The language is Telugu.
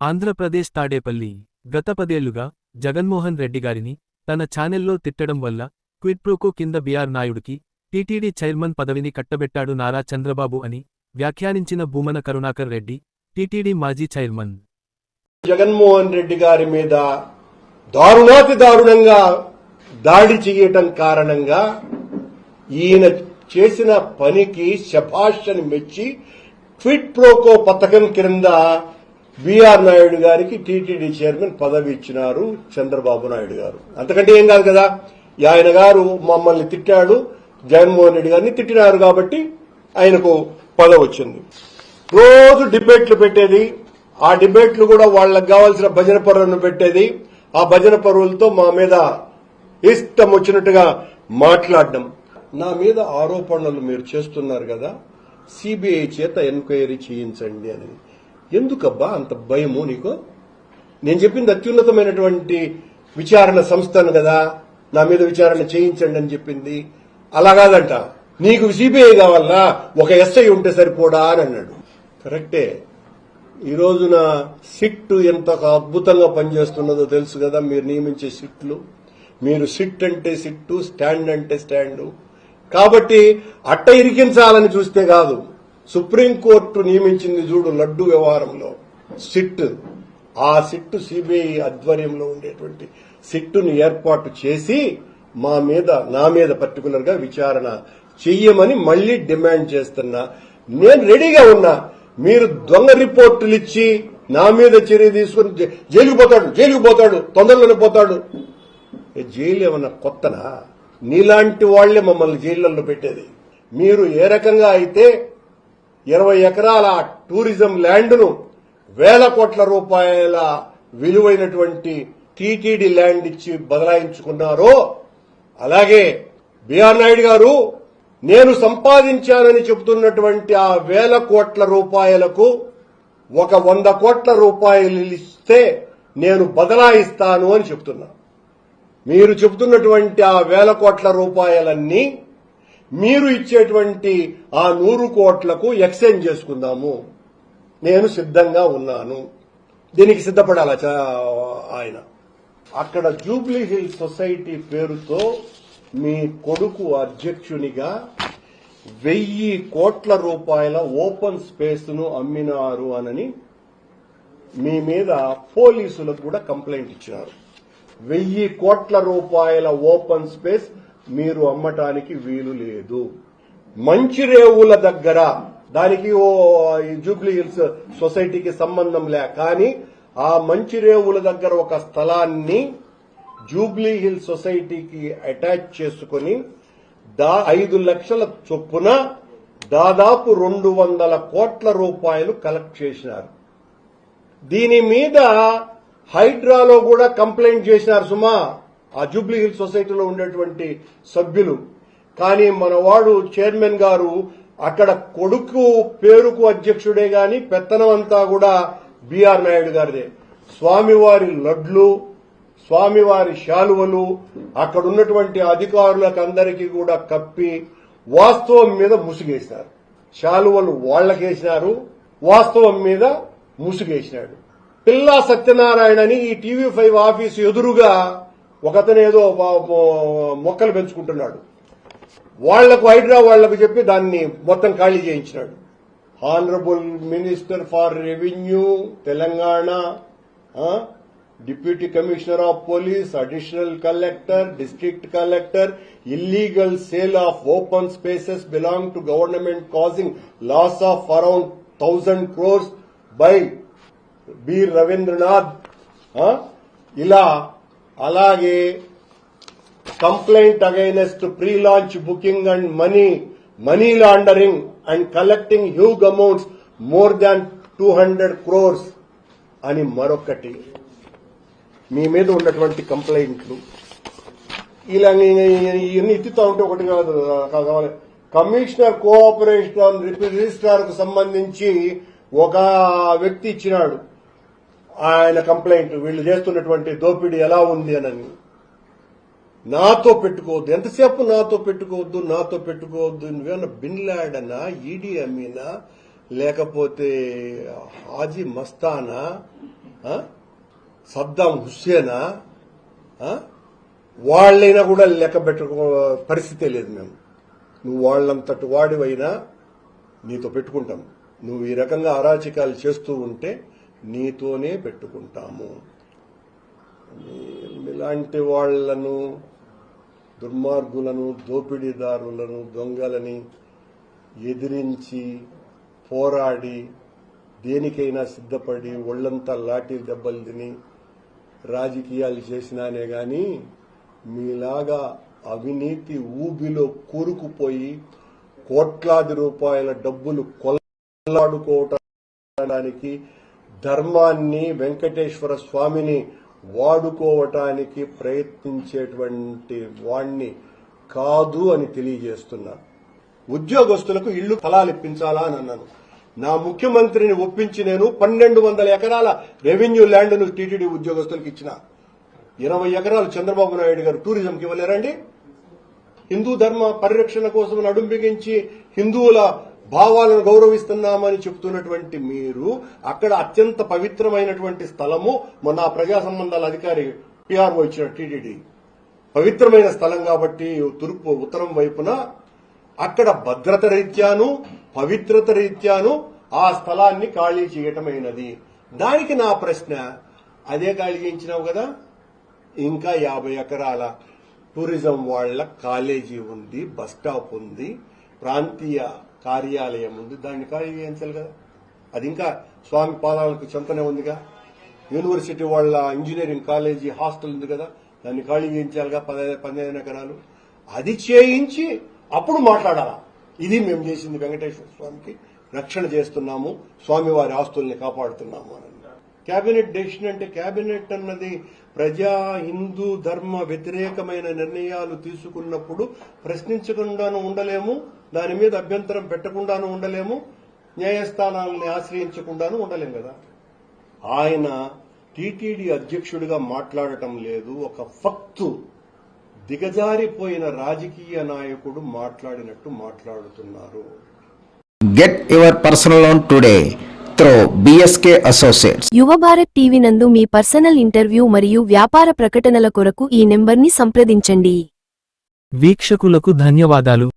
ఆంధ్రప్రదేశ్ తాడేపల్లి గత 10 ఏళ్లుగా జగన్మోహన్ రెడ్డి గారిని తన ఛానెల్లో తిట్టడం వల్ల క్విడ్ ప్రోకో కింద బీఆర్ నాయుడుకి టీటీడీ చైర్మన్ పదవిని కట్టబెట్టాడు నారా చంద్రబాబు అని వ్యాఖ్యానించిన భూమన కరుణాకర్ రెడ్డి, టీటీడీ మాజీ చైర్మన్. జగన్మోహన్ రెడ్డి గారి మీద దారుణాతి దారుణంగా దాడి చేయటం కారణంగా ఈయన చేసిన పనికి శభాష్ అని మెచ్చి క్విడ్ ప్రోకో పథకం క్రింద బీఆర్ నాయుడు గారికి టీటీడీ చైర్మన్ పదవి ఇచ్చినారు చంద్రబాబు నాయుడు గారు. అంతకంటే ఏం కాదు కదా. ఆయన గారు మమ్మల్ని తిట్టాడు, జగన్మోహన్ రెడ్డి గారిని తిట్టినారు కాబట్టి ఆయనకు పదవి వచ్చింది. రోజు డిబేట్లు పెట్టేది, ఆ డిబేట్లు కూడా వాళ్లకు కావాల్సిన భజన పరులను పెట్టేది. ఆ భజన పరువులతో మా మీద ఇష్టం వచ్చినట్టుగా మాట్లాడడం. నా మీద ఆరోపణలు మీరు చేస్తున్నారు కదా, సిబిఐ చేత ఎంక్వైరీ చేయించండి అని. ఎందుకబ్బా అంత భయము నీకు? నేను చెప్పింది అత్యున్నతమైనటువంటి విచారణ సంస్థను కదా, నా మీద విచారణ చేయించండి అని చెప్పింది. అలా కాదంట, నీకు సిబిఐ కావాలనా, ఒక ఎస్ఐ ఉంటే సరిపోడా అని అన్నాడు. కరెక్టే. ఈ రోజున సిట్ ఎంత అద్భుతంగా పనిచేస్తున్నదో తెలుసు కదా. మీరు నియమించే సిట్లు, మీరు సిట్ అంటే సిట్టు, స్టాండ్ అంటే స్టాండు. కాబట్టి అట్ట ఇరికించాలని చూస్తే కాదు. సుప్రీంకోర్టు నియమించింది చూడు లడ్డు వ్యవహారంలో సిట్. ఆ సిట్ సిబిఐ ఆధ్వర్యంలో ఉండేటువంటి సిట్టును ఏర్పాటు చేసి నా మీద పర్టికులర్ గా విచారణ చెయ్యమని మళ్లీ డిమాండ్ చేస్తున్నా. నేను రెడీగా ఉన్నా. మీరు దొంగ రిపోర్టులు ఇచ్చి నా మీద చర్య తీసుకుని జైలుకు పోతాడు, తొందరలోనే పోతాడు. జైలు ఏమన్నా కొత్తనా? నీలాంటి వాళ్లే మమ్మల్ని జైళ్లలో పెట్టేది. మీరు ఏ రకంగా అయితే 20 ఎకరాల టూరిజం ల్యాండ్ను వేల కోట్ల రూపాయల విలువైనటువంటి టీటీడీ ల్యాండ్ ఇచ్చి బదలాయించుకున్నారో, అలాగే బీఆర్ నాయుడు గారు నేను సంపాదించానని చెబుతున్నటువంటి ఆ వేల కోట్ల రూపాయలకు ఒక 100 కోట్ల రూపాయలు ఇస్తే నేను బదలాయిస్తాను అని చెప్తున్నా. మీరు చెబుతున్నటువంటి ఆ వేల కోట్ల రూపాయలన్నీ మీరు ఇచ్చేటువంటి ఆ 100 కోట్లకు ఎక్స్చేంజ్ చేసుకుందాము. నేను సిద్ధంగా ఉన్నాను. దీనికి సిద్ధపడాల ఆయన. అక్కడ జూబ్లీ హిల్స్ సొసైటీ పేరుతో మీ కొడుకు అధ్యక్షునిగా 1000 కోట్ల రూపాయల ఓపెన్ స్పేస్ ను అమ్మినారు అని మీ మీద పోలీసులకు కూడా కంప్లైంట్ ఇచ్చినారు. 1000 కోట్ల రూపాయల ఓపెన్ స్పేస్ మీరు అమ్మటానికి వీలు లేదు. మంచిరేవుల దగ్గర, దానికి జూబ్లీ హిల్స్ సొసైటీకి సంబంధం లే, కానీ ఆ మంచిరేవుల దగ్గర ఒక స్థలాన్ని జూబ్లీ హిల్స్ సొసైటీకి అటాచ్ చేసుకుని 5 లక్షల చొప్పున దాదాపు 200 కోట్ల రూపాయలు కలెక్ట్ చేసినారు. దీని మీద హైడ్రాలో కూడా కంప్లైంట్ చేసినారు సుమా, ఆ జూబ్లీ హిల్స్ సొసైటీలో ఉండేటువంటి సభ్యులు. కానీ మనవాడు చైర్మన్ గారు అక్కడ కొడుకు పేరుకు అధ్యక్షుడే గాని పెత్తనం అంతా కూడా బీఆర్ నాయుడు గారిదే. స్వామివారి లడ్లు, స్వామివారి శాలువలు అక్కడ ఉన్నటువంటి అధికారులకు అందరికీ కూడా కప్పి వాస్తవం మీద ముసుగేసినారు. శాలువలు వాళ్లకేసినారు, వాస్తవం మీద ముసుగేసినాడు. పిల్లా సత్యనారాయణని ఈ టీవీ5 ఆఫీసు ఎదురుగా ఒకతను ఏదో మొక్కలు పెంచుకుంటున్నాడు. వాళ్లకు హైడ్రా వాళ్లకు చెప్పి దాన్ని మొత్తం ఖాళీ చేయించినాడు. Honourable minister for revenue Telangana, deputy commissioner of police, additional collector, district collector, illegal sale of open spaces belong to government causing loss of around 1000 crores by B Ravindranath. ఇలా అలాగే complaint against pre launch booking and money laundering and collecting huge amounts more than 200 crores అని మరొకటి మీ మీద ఉన్నటువంటి కంప్లైంట్లు. ఇలా ఇవన్నీ ఎత్తుతా ఉంటే ఒకటి కావాలి. కమిషనర్ కోఆపరేషన్ రిజిస్ట్రార్ కు సంబంధించి ఒక వ్యక్తి ఇచ్చినాడు ఆయన కంప్లైంట్, వీళ్ళు చేస్తున్నటువంటి దోపిడీ ఎలా ఉంది అని. నాతో పెట్టుకోవద్దు, ఎంతసేపు నాతో పెట్టుకోవద్దు. నువ్వేమన్నా బిన్ లాడెనా, ఈడీ అమీనా, లేకపోతే హాజీ మస్తానా, సద్దాం హుస్సేనా వాళ్ళైనా కూడా లెక్క పెట్టుకో పరిస్థితే లేదు మేము. నువ్వు వాళ్ళంతటి వాడివైనా నీతో పెట్టుకుంటాం. నువ్వు ఈ రకంగా అరాచకాలు చేస్తూ ఉంటే నీతోనే పెట్టుకుంటాము. ఇలాంటి వాళ్లను, దుర్మార్గులను, దోపిడీదారులను, దొంగలని ఎదిరించి పోరాడి దేనికైనా సిద్ధపడి ఒళ్లంతా లాఠీ దెబ్బలు తిని రాజకీయాలు చేసినానే గాని మీలాగా అవినీతి ఊబిలో కూరుకుపోయి కోట్లాది రూపాయల డబ్బులు కొల్లాడుకోవటానికి, ధర్మాన్ని, వెంకటేశ్వర స్వామిని వాడుకోవటానికి ప్రయత్నించేటువంటి వాణ్ణి కాదు అని తెలియజేస్తున్నా. ఉద్యోగస్తులకు ఇళ్లు స్థలాలు ఇప్పించాలా అని అన్నాను. నా ముఖ్యమంత్రిని ఒప్పించి నేను 1200 ఎకరాల రెవెన్యూ ల్యాండ్ను టీటీడీ ఉద్యోగస్తులకు ఇచ్చిన. 20 ఎకరాలు చంద్రబాబు నాయుడు గారు టూరిజంకి ఇవ్వలేరండి? హిందూ ధర్మ పరిరక్షణ కోసం నడుం బిగించి హిందువుల భావాలను గౌరవిస్తున్నామని చెబుతున్నటువంటి మీరు అక్కడ అత్యంత పవిత్రమైనటువంటి స్థలము, మొన్న ప్రజా సంబంధాల అధికారి పిఆర్ఓ ఇచ్చిన టీటీడీ పవిత్రమైన స్థలం కాబట్టి తూర్పు ఉత్తరం వైపున అక్కడ భద్రత రీత్యాను పవిత్రత రీత్యాను ఆ స్థలాన్ని ఖాళీ చేయటమైనది. దానికి నా ప్రశ్న, అదే ఖాళీ చేయించినావు కదా, ఇంకా 50 ఎకరాల టూరిజం వాళ్ల కాలేజీ ఉంది, బస్టాప్ ఉంది, ప్రాంతీయ కార్యాలయం ఉంది, దాన్ని ఖాళీ చేయించాలి కదా. అది ఇంకా స్వామి పాదాలకు చెంతనే ఉందిగా. యూనివర్సిటీ వాళ్ల ఇంజనీరింగ్ కాలేజీ హాస్టల్ ఉంది కదా, దాన్ని ఖాళీ చేయించాలిగా 15 ఎకరాలు. అది చేయించి అప్పుడు మాట్లాడాలా. ఇది మేము చేసింది వెంకటేశ్వర స్వామికి రక్షణ చేస్తున్నాము, స్వామివారి ఆస్తుల్ని కాపాడుతున్నాము అని. కేబినెట్ డెసిషన్ అంటే కేబినెట్ అన్నది ప్రజా హిందూ ధర్మ వ్యతిరేకమైన నిర్ణయాలు తీసుకున్నప్పుడు ప్రశ్నించకుండాను ఉండలేము, దాని మీద అభ్యంతరం పెట్టకుండాను ఉండలేము, న్యాయస్థానాలని ఆశ్రయించకుండాను ఉండలేము కదా. ఆయన టీటీడీ అధ్యక్షుడిగా మాట్లాడటం లేదు, ఒక ఫక్తు దిగజారిపోయిన రాజకీయ నాయకుడు మాట్లాడినట్టు మాట్లాడుతున్నారు. Get your personal loan today through BSK Associates. యువ భారత్ టీవీ నందు మీ పర్సనల్ ఇంటర్వ్యూ మరియు వ్యాపార ప్రకటనల కొరకు ఈ నెంబర్ని సంప్రదించండి. వీక్షకులకు ధన్యవాదాలు.